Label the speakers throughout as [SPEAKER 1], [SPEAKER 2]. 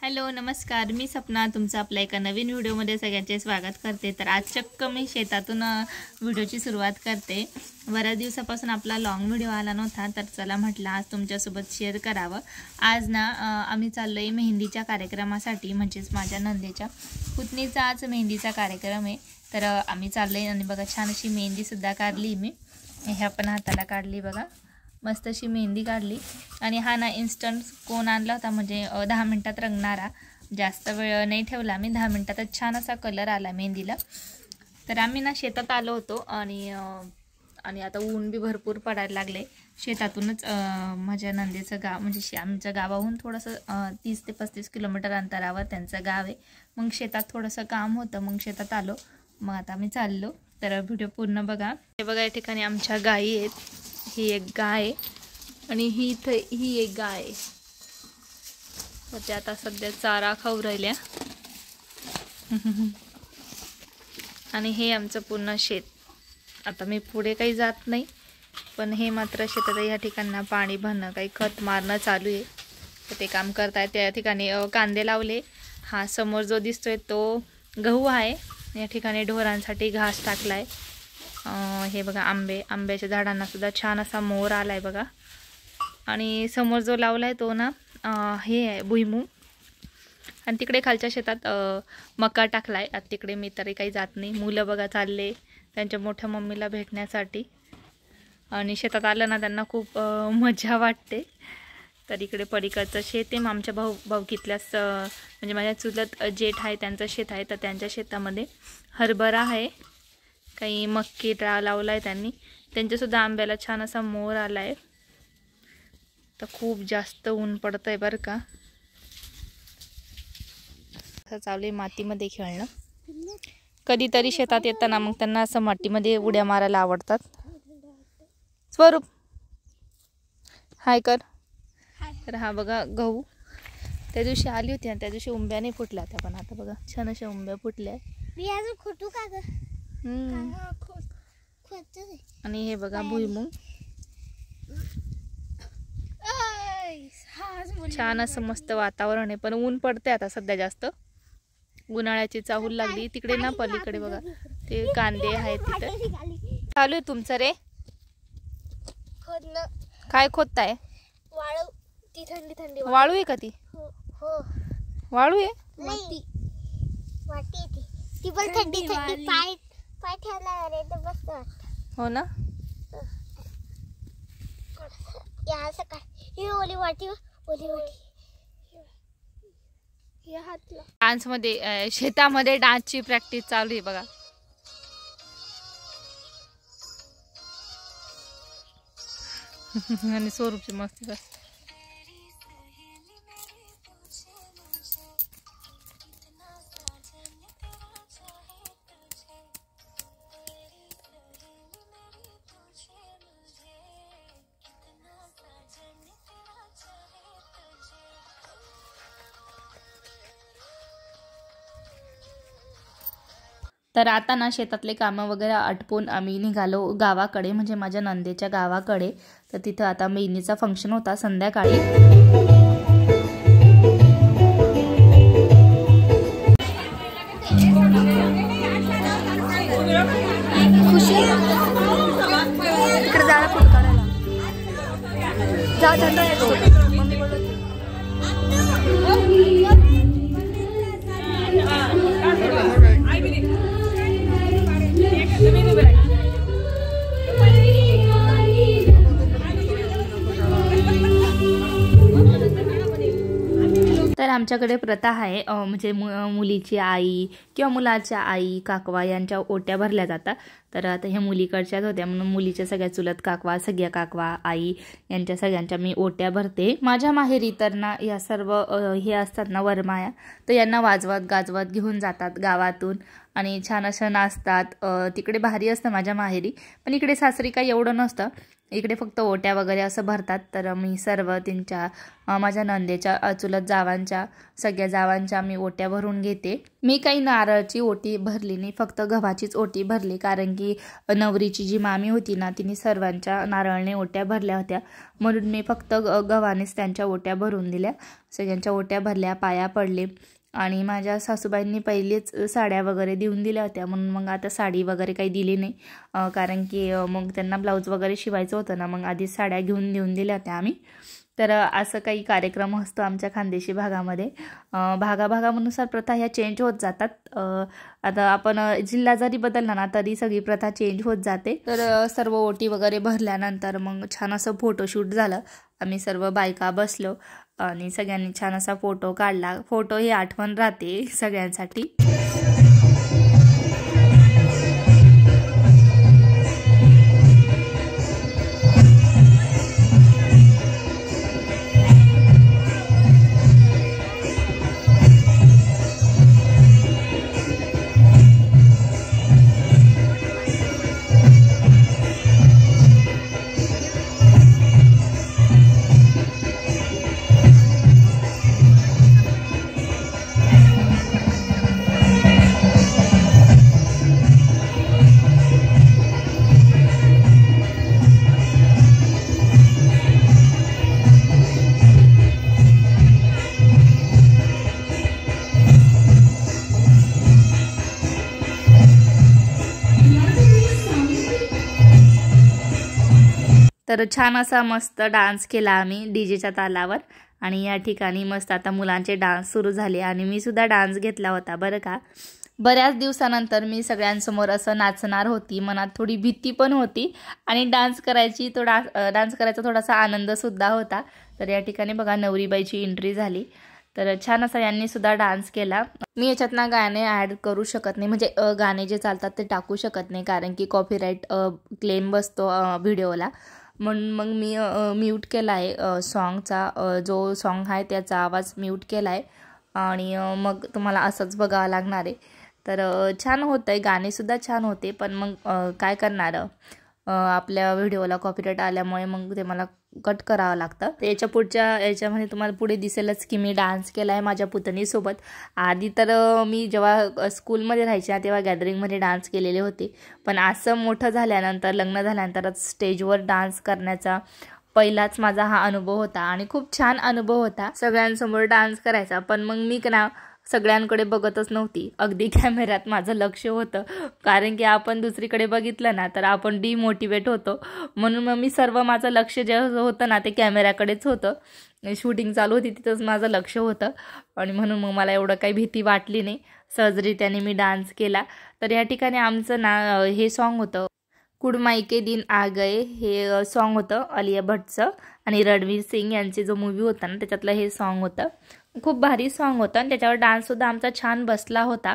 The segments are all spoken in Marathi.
[SPEAKER 1] हॅलो नमस्कार, मी सपना तुमचं आपल्या एका नवीन व्हिडिओमध्ये सगळ्यांचे स्वागत करते। तर आज चक्क मी शेतातून व्हिडिओची सुरुवात करते। बऱ्याच दिवसापासून आपला लॉंग व्हिडिओ आला नव्हता, तर चला म्हटलं आज तुमच्यासोबत शेअर करावं। आज ना आम्ही चाललोय मेहंदीच्या कार्यक्रमासाठी, म्हणजेच माझ्या नंदेच्या पुतणीचा आज मेहंदीचा कार्यक्रम आहे। तर आम्ही चाललोय आणि बघा छान अशी मेहंदीसुद्धा काढली मी, ह्या पण हाताला काढली बघा, मस्त अशी मेहंदी काढली। आणि हा ना इन्स्टंट कोन आणला होता, म्हणजे 10 मिनिटात रंगणारा, जास्त वेळ नाही ठेवला मी, 10 मिनिटातच छान असा कलर आला मेहंदीला। तर आम्ही ना शेतात आलो होतो आणि आता ऊन बी भरपूर पडायला लागले। शेतातूनच माझ्या नंदेचं गाव, म्हणजे आमच्या गावाहून थोडंसं 30 ते 35 किलोमीटर अंतरावर त्यांचं गाव आहे। मग शेतात थोडंसं काम होतं, मग शेतात आलो, मग आता आम्ही चाललो। तर व्हिडिओ पूर्ण बघा। हे बघा या ठिकाणी आमच्या गायी आहेत, ही एक गाय आहे आणि ही एक गाय आहे। तर ते आता सध्या चारा खाऊ राहिल्या। आणि हे आमचं पूर्ण शेत। आता मी पुढे काही जात नाही, पण हे मात्र शेतात या ठिकाणी पाणी भरणं, काही खत मारणं चालू आहे। तर ते काम करतायत। त्या ठिकाणी कांदे लावले। हा समोर जो दिसतोय तो गहू आहे। या ठिकाणी ढोरांसाठी घास टाकलाय। हे बघा आंब्याच्या झाडांना सुद्धा छान असा मोर आलाय बघा। आणि समोर जो लावलाय तो ना हे आहे भुईमुग। आणि तिकडे खालच्या शेतात मका टाकलाय। आता तिकडे मी तरी काही जात नाही। मुलं बघा चालले त्यांच्या मोठ्या मम्मीला भेटण्यासाठी, आणि शेतात आलं ना त्यांना खूप मजा वाटते। तर इकडे पलीकडचं शेत आहे, आमच्या भाऊकीतल्याच, म्हणजे माझ्या चुलत जेठ आहे त्यांचं शेत आहे। तर त्यांच्या शेतामध्ये हरभरा आहे, काही मक्की लावलाय त्यांनी। त्यांच्यासुद्धा आंब्याला छान असा मोर आलाय। तर खूप जास्त ऊन पडतंय बरं का। चालू आहे मातीमध्ये खेळणं। कधीतरी शेतात येताना मग त्यांना असं मातीमध्ये उड्या मारायला आवडतात। स्वरूप हाय कर। तर हा बघा गहू, त्या दिवशी आली होती आणि त्या दिवशी उंब्या नाही फुटल्या त्या, पण आता बघा छान अशा उंब्या फुटल्या। आणि हे बघा भुईमुग, छान असं मस्त वातावरण आहे, पण ऊन पडते आता सध्या जास्त। उन्हाळ्याची चाहूल लागली। तिकडे ना पलीकडे बघा ते कांदे आहेत, तिथे चालू आहे तुमचं रे। काय खोदताय? वाळू आहे का ती? वाळू आहे? हो ना। डान्स मध्ये, शेतामध्ये डान्सची प्रॅक्टिस चालू आहे बघा। आणि स्वरूपची मस्ती बस। तर आता ना शेतातले कामं वगैरे आटपून आम्ही निघालो गावाकडे, म्हणजे माझ्या नंदेच्या गावाकडे। तर तिथं आता मेहंदीचा फंक्शन होता संध्याकाळी। इकडे जायला फोटो काढायला तर आमच्याकडे प्रथा आहे, म्हणजे मुलीची आई किंवा मुलाच्या आई काकवा यांच्या ओट्या भरल्या जातात। तर आता ह्या मुलीकडच्याच होत्या, म्हणून मुलीच्या सगळ्या चुलत काकवा, सगळ्या काकवा, आई यांच्या सगळ्यांच्या मी ओट्या भरते। माझ्या माहेरी तर ना या सर्व हे असतात ना वरमाया, तर यांना वाजवत गाजवत घेऊन जातात गावातून आणि छान असं नाचतात। तिकडे भारी असतं माझ्या माहेरी, पण इकडे सासरी काही एवढं नसतं। इकडे फक्त ओट्या वगैरे असं भरतात. तर मी सर्व त्यांच्या माझ्या नंदेच्या चुलत जावांच्या सगळ्या जावांच्या मी ओट्या भरून घेते. मी काही नारळाची ओटी भरली नाही, फक्त गव्हाचीच ओटी भरली, कारण की नवरीची जी मामी होती ना तिने सर्वांच्या नारळने ओट्या भरल्या होत्या, म्हणून मी फक्त गव्हानेच त्यांच्या ओट्या भरून दिल्या. सगळ्यांच्या ओट्या भरल्या, पाया पडले. आणि माझ्या सासूबाईंनी पहिलेच साड्या वगैरे देऊन दिल्या होत्या, म्हणून मग आता साडी वगैरे काही दिली नाही, कारण की मग त्यांना ब्लाऊज वगैरे शिवायचं होतं ना, मग आधीच साड्या देऊन दिल्या होत्या आम्ही. तर असं काही कार्यक्रम असतो आमच्या खानदेशी भागामध्ये. भागाभागानुसार प्रथा ह्या चेंज होत जातात. आता आपण जिल्हा जरी बदलला ना तरी सगळी प्रथा चेंज होत जाते. तर सर्व ओटी वगैरे भरल्यानंतर मग छान असं फोटोशूट झालं. आम्ही सर्व बायका बसलो आणि सगळ्यांनी छान असा फोटो काढला. फोटो ही आठवण राहते सगळ्यांसाठी. तर छान असा मस्त डान्स केला आम्ही डीजेच्या तालावर. आणि या ठिकाणी मस्त आता मुलांचे डान्स सुरू झाले आणि मी सुद्धा डान्स घेतला होता बरं का. बऱ्याच दिवसानंतर मी सगळ्यांसमोर असं नाचणार होती. मनात थोडी भीती पण होती आणि डान्स करायचा थोडासा आनंदसुद्धा होता. तर या ठिकाणी बघा नवरीबाईची एंट्री झाली. तर छान असा यांनी सुद्धा डान्स केला. मी याच्यातनं गाणे ॲड करू शकत नाही, म्हणजे गाणे जे चालतात ते टाकू शकत नाही, कारण की कॉपीराईट क्लेम बसतो व्हिडिओला. म्हणून मग मी म्यूट केला आहे सॉन्गचा, जो सॉन्ग आहे त्याचा आवाज म्यूट केला आहे आणि मग तुम्हाला असंच बघावं लागणार आहे. तर छान होतं आहे, गाणेसुद्धा छान होते, पण मग काय करणार, आपल्या व्हिडिओला कॉपीराईट आल्यामुळे मग ते मला कट करावं लागतं. तर याच्या पुढच्या याच्यामध्ये तुम्हाला पुढे दिसेलच की मी डान्स केला आहे माझ्या पुतणीसोबत. आधी तर मी जेव्हा स्कूलमध्ये राहायचे ना तेव्हा गॅदरिंगमध्ये डान्स केलेले होते, पण असं मोठं झाल्यानंतर लग्न झाल्यानंतरच स्टेजवर डान्स करण्याचा पहिलाच माझा हा अनुभव होता आणि खूप छान अनुभव होता सगळ्यांसमोर डान्स करायचा. पण मग मी ना सगळ्यांकडे बघतच नव्हती, अगदी कॅमेऱ्यात माझं लक्ष होतं, कारण की आपण दुसरीकडे बघितलं ना तर आपण डिमोटिवेट होतो. म्हणून मग मी सर्व माझं लक्ष जे होतं ना ते कॅमेऱ्याकडेच होतं. शूटिंग चालू होती तिथंच माझं लक्ष होतं आणि म्हणून मग मला एवढं काही भीती वाटली नाही. सहजरित्याने मी डान्स केला. तर या ठिकाणी आमचं ना हे सॉन्ग होतं कुड मायके दिन आ गए, हे सॉन्ग होतं आलिया भट्टचं आणि रणवीर सिंग यांचे जो मूवी होता ना त्याच्यातलं हे सॉन्ग होतं. खूप भारी सॉन्ग होतं आणि त्याच्यावर डान्ससुद्धा आमचा छान बसला होता.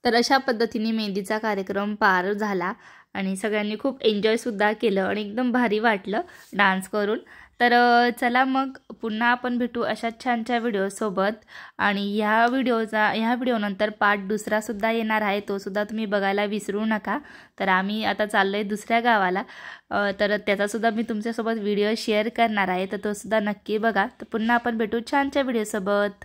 [SPEAKER 1] तर अशा पद्धतीने मेहंदीचा कार्यक्रम पार झाला आणि सगळ्यांनी खूप एन्जॉयसुद्धा केलं आणि एकदम भारी वाटलं डान्स करून. तर चला मग पुन्हा आपण भेटू अशाच छानच्या व्हिडिओसोबत. आणि ह्या व्हिडिओनंतर पार्ट दुसरासुद्धा येणार आहे, तोसुद्धा तुम्ही बघायला विसरू नका. तर आम्ही आता चाललो आहे दुसऱ्या गावाला, तर त्याचासुद्धा मी तुमच्यासोबत व्हिडिओ शेअर करणार आहे, तर तोसुद्धा नक्की बघा. तर पुन्हा आपण भेटू छानच्या व्हिडिओसोबत.